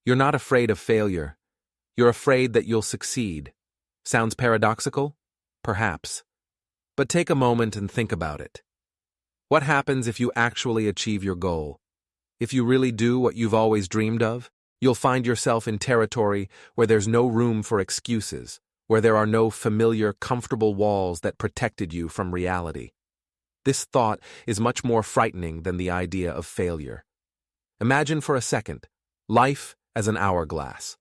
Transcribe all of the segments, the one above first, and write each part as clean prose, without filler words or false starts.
You're not afraid of failure. You're afraid that you'll succeed. Sounds paradoxical? Perhaps. But take a moment and think about it. What happens if you actually achieve your goal? If you really do what you've always dreamed of, you'll find yourself in territory where there's no room for excuses, where there are no familiar, comfortable walls that protected you from reality. This thought is much more frightening than the idea of failure. Imagine for a second, life as an hourglass.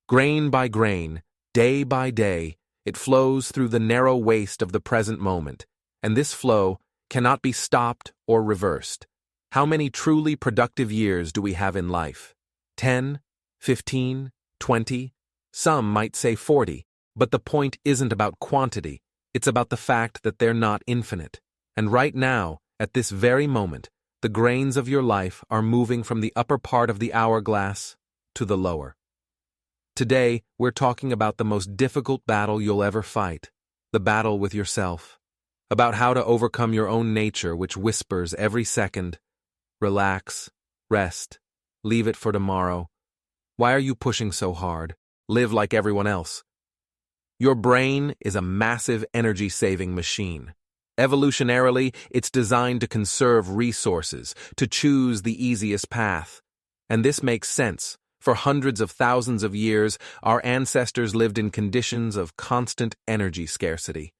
Grain by grain, day by day, it flows through the narrow waist of the present moment, and this flow cannot be stopped or reversed. How many truly productive years do we have in life? 10, 15, 20? Some might say 40, but the point isn't about quantity, it's about the fact that they're not infinite. And right now, at this very moment, the grains of your life are moving from the upper part of the hourglass to the lower. Today, we're talking about the most difficult battle you'll ever fight, the battle with yourself, about how to overcome your own nature which whispers every second, relax, rest, leave it for tomorrow. Why are you pushing so hard? Live like everyone else. Your brain is a massive energy-saving machine. Evolutionarily, it's designed to conserve resources, to choose the easiest path. And this makes sense. For hundreds of thousands of years, our ancestors lived in conditions of constant energy scarcity.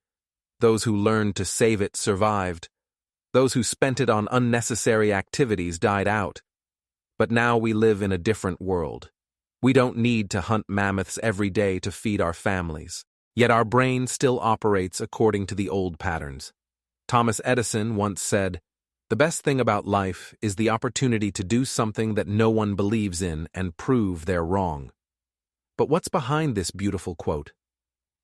Those who learned to save it survived. Those who spent it on unnecessary activities died out. But now we live in a different world. We don't need to hunt mammoths every day to feed our families. Yet our brain still operates according to the old patterns. Thomas Edison once said, "The best thing about life is the opportunity to do something that no one believes in and prove they're wrong." But what's behind this beautiful quote?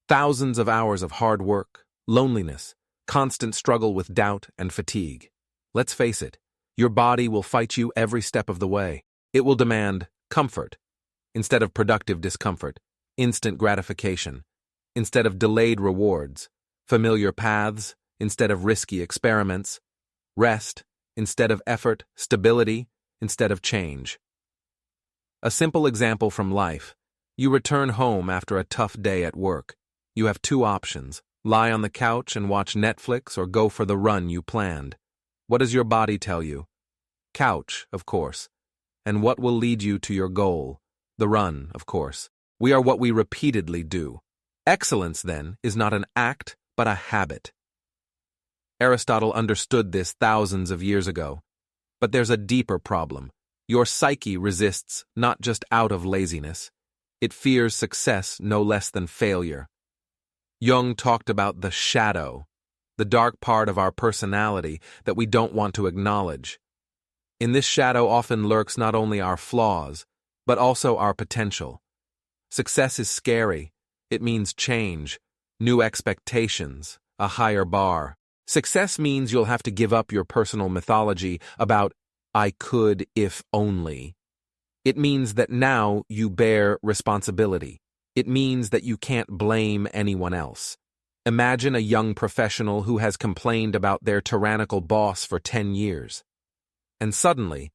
Thousands of hours of hard work, loneliness, constant struggle with doubt and fatigue. Let's face it, your body will fight you every step of the way. It will demand comfort instead of productive discomfort, instant gratification instead of delayed rewards, familiar paths instead of risky experiments, rest instead of effort, stability instead of change. A simple example from life. You return home after a tough day at work. You have two options: lie on the couch and watch Netflix or go for the run you planned. What does your body tell you? Couch, of course. And what will lead you to your goal? The run, of course. We are what we repeatedly do. Excellence, then, is not an act, but a habit. Aristotle understood this thousands of years ago. But there's a deeper problem. Your psyche resists not just out of laziness. It fears success no less than failure. Jung talked about the shadow, the dark part of our personality that we don't want to acknowledge. In this shadow often lurks not only our flaws, but also our potential. Success is scary. It means change, new expectations, a higher bar. Success means you'll have to give up your personal mythology about "I could if only." It means that now you bear responsibility. It means that you can't blame anyone else. Imagine a young professional who has complained about their tyrannical boss for 10 years. And suddenly,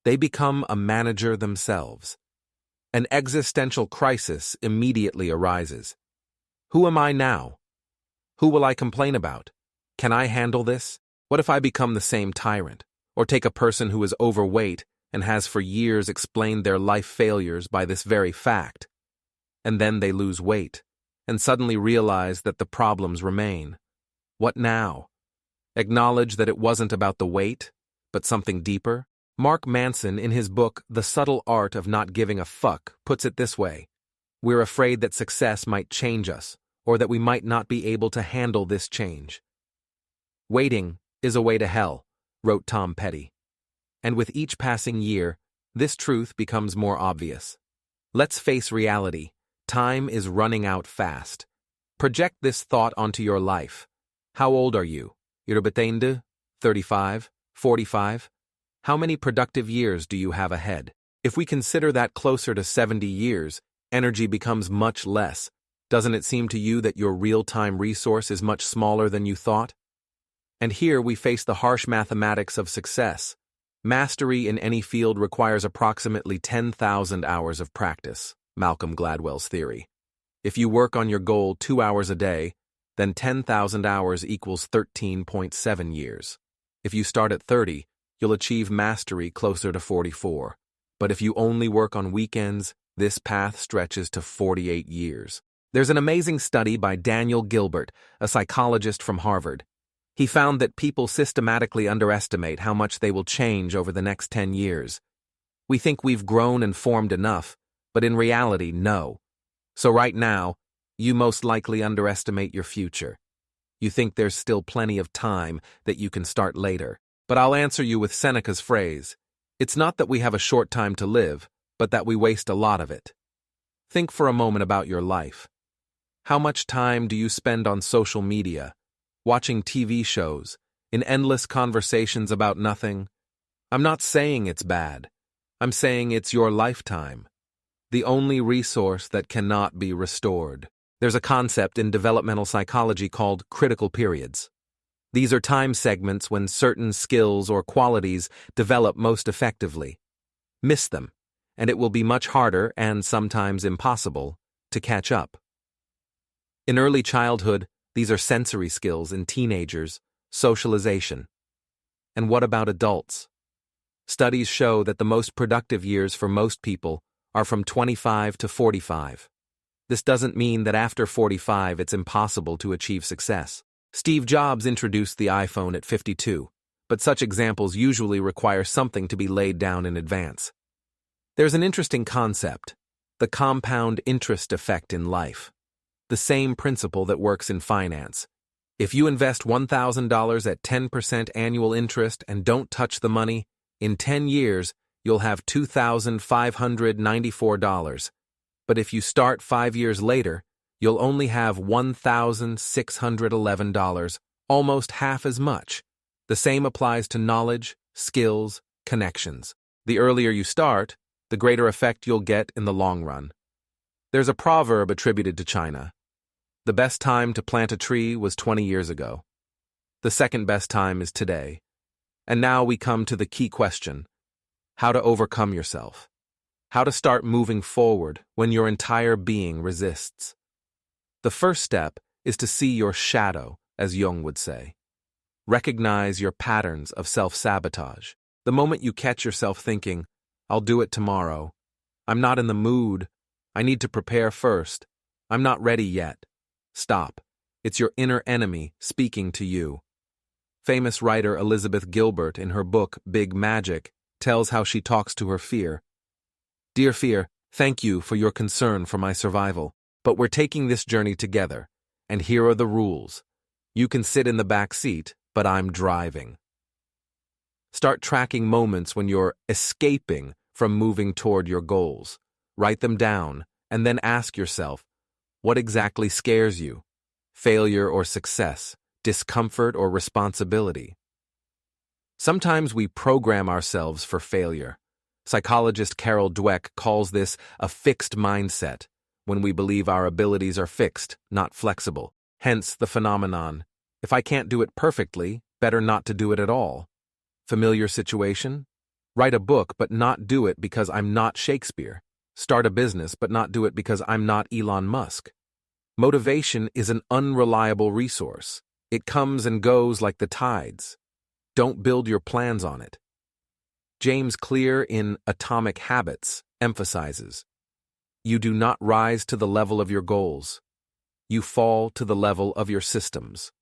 they become a manager themselves. An existential crisis immediately arises. Who am I now? Who will I complain about? Can I handle this? What if I become the same tyrant? Or take a person who is overweight and has for years explained their life failures by this very fact. And then they lose weight, and suddenly realize that the problems remain. What now? Acknowledge that it wasn't about the weight, but something deeper? Mark Manson, in his book The Subtle Art of Not Giving a Fuck, puts it this way: we're afraid that success might change us, or that we might not be able to handle this change. Waiting is a way to hell, wrote Tom Petty. And with each passing year, this truth becomes more obvious. Let's face reality. Time is running out fast. Project this thought onto your life. How old are you? You're 35? 45? How many productive years do you have ahead? If we consider that closer to 70 years, energy becomes much less. Doesn't it seem to you that your real-time resource is much smaller than you thought? And here we face the harsh mathematics of success. Mastery in any field requires approximately 10,000 hours of practice, Malcolm Gladwell's theory. If you work on your goal 2 hours a day, then 10,000 hours equals 13.7 years. If you start at 30, you'll achieve mastery closer to 44. But if you only work on weekends, this path stretches to 48 years. There's an amazing study by Daniel Gilbert, a psychologist from Harvard. He found that people systematically underestimate how much they will change over the next 10 years. We think we've grown and formed enough, but in reality, no. So right now, you most likely underestimate your future. You think there's still plenty of time, that you can start later. But I'll answer you with Seneca's phrase. It's not that we have a short time to live, but that we waste a lot of it. Think for a moment about your life. How much time do you spend on social media, watching TV shows, in endless conversations about nothing? I'm not saying it's bad. I'm saying it's your lifetime, the only resource that cannot be restored. There's a concept in developmental psychology called critical periods. These are time segments when certain skills or qualities develop most effectively. Miss them, and it will be much harder and sometimes impossible to catch up. In early childhood, these are sensory skills. In teenagers, socialization. And what about adults? Studies show that the most productive years for most people are from 25 to 45. This doesn't mean that after 45 it's impossible to achieve success. Steve Jobs introduced the iPhone at 52, but such examples usually require something to be laid down in advance. There's an interesting concept, the compound interest effect in life. The same principle that works in finance. If you invest $1,000 at 10% annual interest and don't touch the money, in 10 years, you'll have $2,594. But if you start 5 years later, you'll only have $1,611, almost half as much. The same applies to knowledge, skills, connections. The earlier you start, the greater effect you'll get in the long run. There's a proverb attributed to China. The best time to plant a tree was 20 years ago. The second best time is today. And now we come to the key question: how to overcome yourself. How to start moving forward when your entire being resists. The first step is to see your shadow, as Jung would say. Recognize your patterns of self-sabotage. The moment you catch yourself thinking, I'll do it tomorrow, I'm not in the mood, I need to prepare first, I'm not ready yet. Stop. It's your inner enemy speaking to you. Famous writer Elizabeth Gilbert, in her book Big Magic, tells how she talks to her fear. Dear fear, thank you for your concern for my survival, but we're taking this journey together, and here are the rules. You can sit in the back seat, but I'm driving. Start tracking moments when you're escaping from moving toward your goals. Write them down, and then ask yourself, what exactly scares you? Failure or success? Discomfort or responsibility? Sometimes we program ourselves for failure. Psychologist Carol Dweck calls this a fixed mindset, when we believe our abilities are fixed, not flexible. Hence the phenomenon, if I can't do it perfectly, better not to do it at all. Familiar situation? Write a book but not do it because I'm not Shakespeare. Start a business but not do it because I'm not Elon Musk. Motivation is an unreliable resource. It comes and goes like the tides. Don't build your plans on it. James Clear in Atomic Habits emphasizes, you do not rise to the level of your goals. You fall to the level of your systems.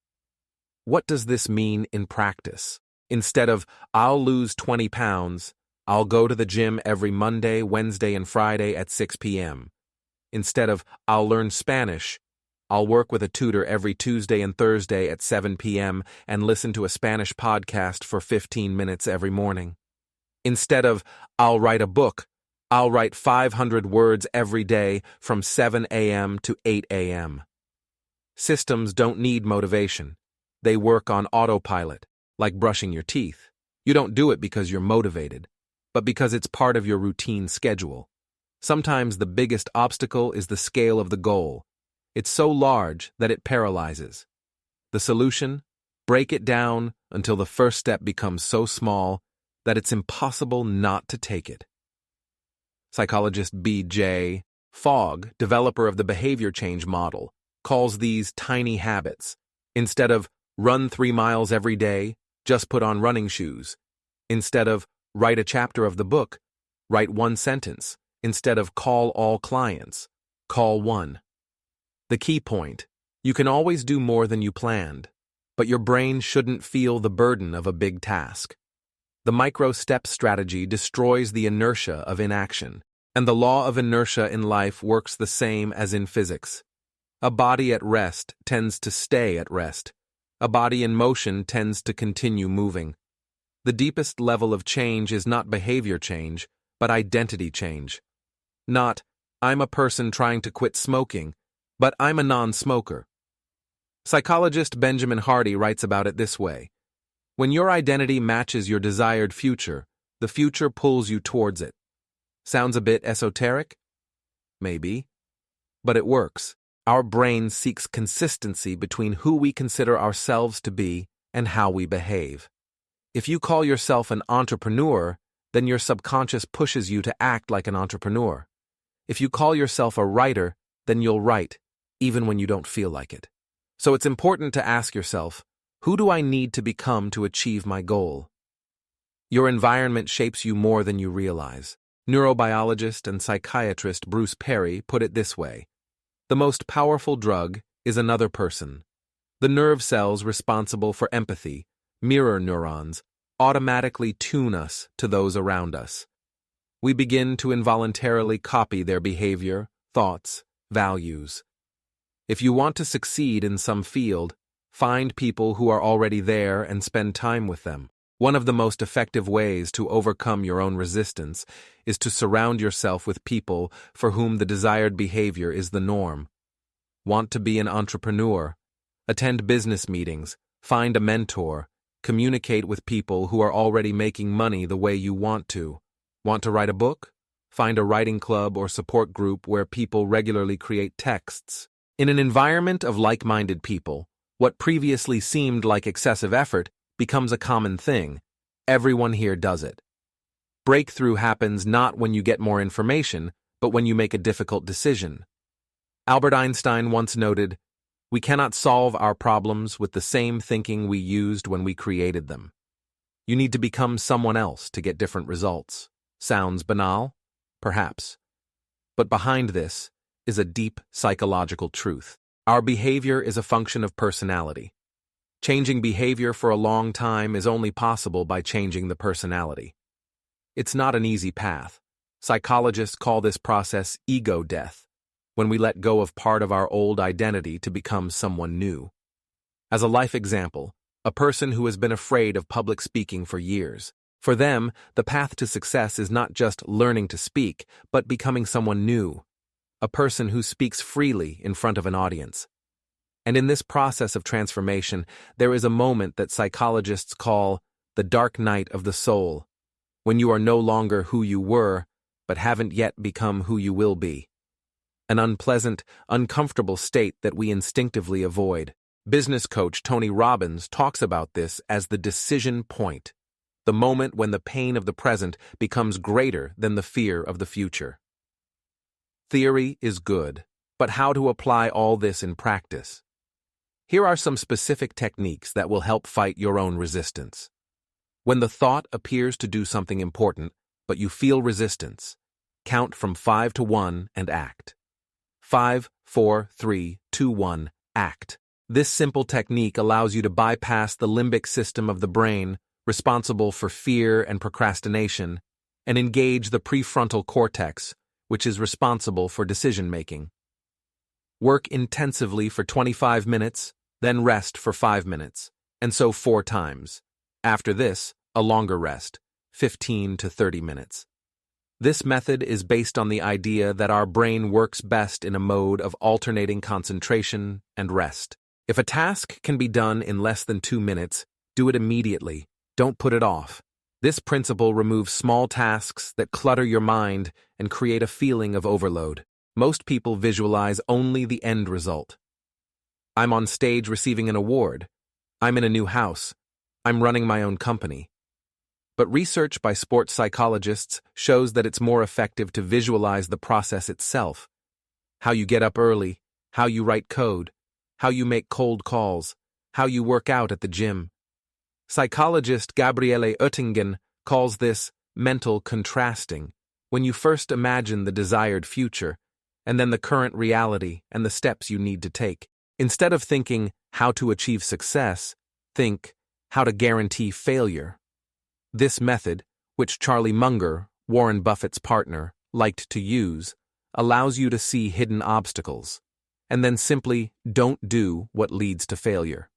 What does this mean in practice? Instead of, I'll lose 20 pounds, I'll go to the gym every Monday, Wednesday, and Friday at 6 p.m. Instead of, I'll learn Spanish, I'll work with a tutor every Tuesday and Thursday at 7 p.m. and listen to a Spanish podcast for 15 minutes every morning. Instead of, I'll write a book, I'll write 500 words every day from 7 a.m. to 8 a.m. Systems don't need motivation. They work on autopilot, like brushing your teeth. You don't do it because you're motivated, but because it's part of your routine schedule. Sometimes the biggest obstacle is the scale of the goal. It's so large that it paralyzes. The solution? Break it down until the first step becomes so small that it's impossible not to take it. Psychologist B.J. Fogg, developer of the behavior change model, calls these tiny habits. Instead of run 3 miles every day, just put on running shoes. Instead of write a chapter of the book, write 1 sentence. Instead of call all clients, call 1. The key point: you can always do more than you planned, but your brain shouldn't feel the burden of a big task. The micro-step strategy destroys the inertia of inaction, and the law of inertia in life works the same as in physics. A body at rest tends to stay at rest. A body in motion tends to continue moving. The deepest level of change is not behavior change, but identity change. Not, I'm a person trying to quit smoking, but I'm a non-smoker. Psychologist Benjamin Hardy writes about it this way: when your identity matches your desired future, the future pulls you towards it. Sounds a bit esoteric? Maybe. But it works. Our brain seeks consistency between who we consider ourselves to be and how we behave. If you call yourself an entrepreneur, then your subconscious pushes you to act like an entrepreneur. If you call yourself a writer, then you'll write, even when you don't feel like it. So it's important to ask yourself, who do I need to become to achieve my goal? Your environment shapes you more than you realize. Neurobiologist and psychiatrist Bruce Perry put it this way: the most powerful drug is another person. The nerve cells responsible for empathy, mirror neurons, automatically tune us to those around us. We begin to involuntarily copy their behavior, thoughts, values. If you want to succeed in some field, find people who are already there and spend time with them. One of the most effective ways to overcome your own resistance is to surround yourself with people for whom the desired behavior is the norm. Want to be an entrepreneur? Attend business meetings, find a mentor, communicate with people who are already making money the way you want to. Want to write a book? Find a writing club or support group where people regularly create texts. In an environment of like-minded people, what previously seemed like excessive effort becomes a common thing. Everyone here does it. Breakthrough happens not when you get more information, but when you make a difficult decision. Albert Einstein once noted, "We cannot solve our problems with the same thinking we used when we created them." You need to become someone else to get different results. Sounds banal? Perhaps. But behind this is a deep psychological truth. Our behavior is a function of personality. Changing behavior for a long time is only possible by changing the personality. It's not an easy path. Psychologists call this process ego death, when we let go of part of our old identity to become someone new. As a life example, a person who has been afraid of public speaking for years. For them, the path to success is not just learning to speak, but becoming someone new, a person who speaks freely in front of an audience. And in this process of transformation, there is a moment that psychologists call the dark night of the soul, when you are no longer who you were, but haven't yet become who you will be. An unpleasant, uncomfortable state that we instinctively avoid. Business coach Tony Robbins talks about this as the decision point, the moment when the pain of the present becomes greater than the fear of the future. Theory is good, but how to apply all this in practice? Here are some specific techniques that will help fight your own resistance. When the thought appears to do something important, but you feel resistance, count from 5 to 1 and act. 5, 4, 3, 2, 1, act. This simple technique allows you to bypass the limbic system of the brain, responsible for fear and procrastination, and engage the prefrontal cortex, which is responsible for decision-making. Work intensively for 25 minutes, then rest for 5 minutes, and so 4 times. After this, a longer rest, 15 to 30 minutes. This method is based on the idea that our brain works best in a mode of alternating concentration and rest. If a task can be done in less than 2 minutes, do it immediately. Don't put it off. This principle removes small tasks that clutter your mind and create a feeling of overload. Most people visualize only the end result. I'm on stage receiving an award. I'm in a new house. I'm running my own company. But research by sports psychologists shows that it's more effective to visualize the process itself. How you get up early, how you write code, how you make cold calls, how you work out at the gym. Psychologist Gabriele Oettingen calls this mental contrasting, when you first imagine the desired future, and then the current reality and the steps you need to take. Instead of thinking how to achieve success, think how to guarantee failure. This method, which Charlie Munger, Warren Buffett's partner, liked to use, allows you to see hidden obstacles, and then simply don't do what leads to failure.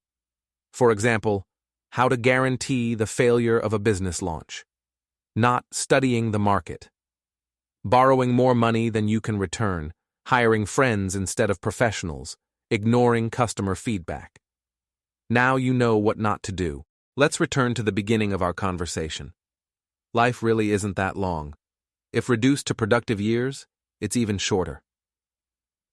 For example, how to guarantee the failure of a business launch. Not studying the market. Borrowing more money than you can return, hiring friends instead of professionals, ignoring customer feedback. Now you know what not to do. Let's return to the beginning of our conversation. Life really isn't that long. If reduced to productive years, it's even shorter.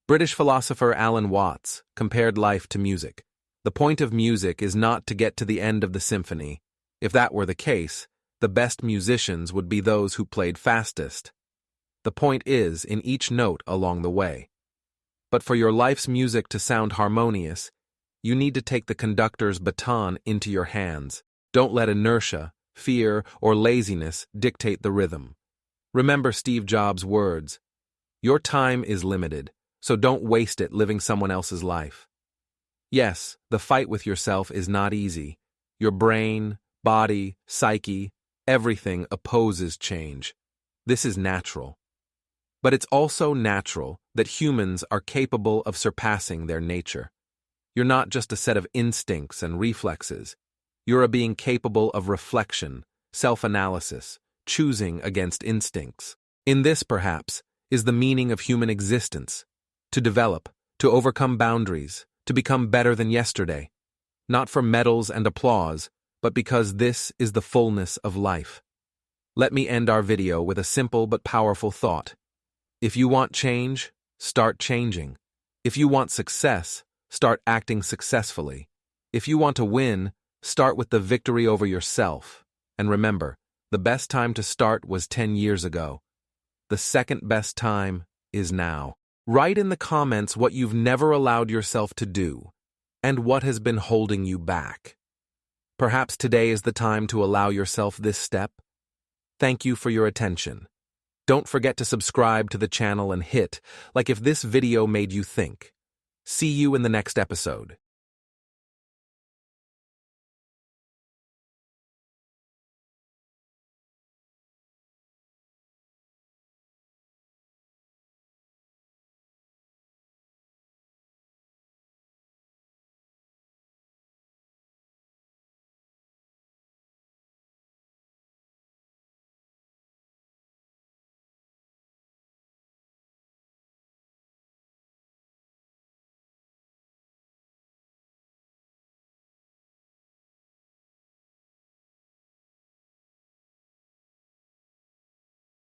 British philosopher Alan Watts compared life to music. The point of music is not to get to the end of the symphony. If that were the case, the best musicians would be those who played fastest. The point is in each note along the way. But for your life's music to sound harmonious, you need to take the conductor's baton into your hands. Don't let inertia, fear, or laziness dictate the rhythm. Remember Steve Jobs' words, "Your time is limited, so don't waste it living someone else's life." Yes, the fight with yourself is not easy. Your brain, body, psyche, everything opposes change. This is natural. But it's also natural that humans are capable of surpassing their nature. You're not just a set of instincts and reflexes. You're a being capable of reflection, self-analysis, choosing against instincts. In this, perhaps, is the meaning of human existence: to develop, to overcome boundaries, to become better than yesterday. Not for medals and applause, but because this is the fullness of life. Let me end our video with a simple but powerful thought. If you want change, start changing. If you want success, start acting successfully. If you want to win, start with the victory over yourself. And remember, the best time to start was 10 years ago. The second best time is now. Write in the comments what you've never allowed yourself to do, and what has been holding you back. Perhaps today is the time to allow yourself this step. Thank you for your attention. Don't forget to subscribe to the channel and hit like if this video made you think. See you in the next episode.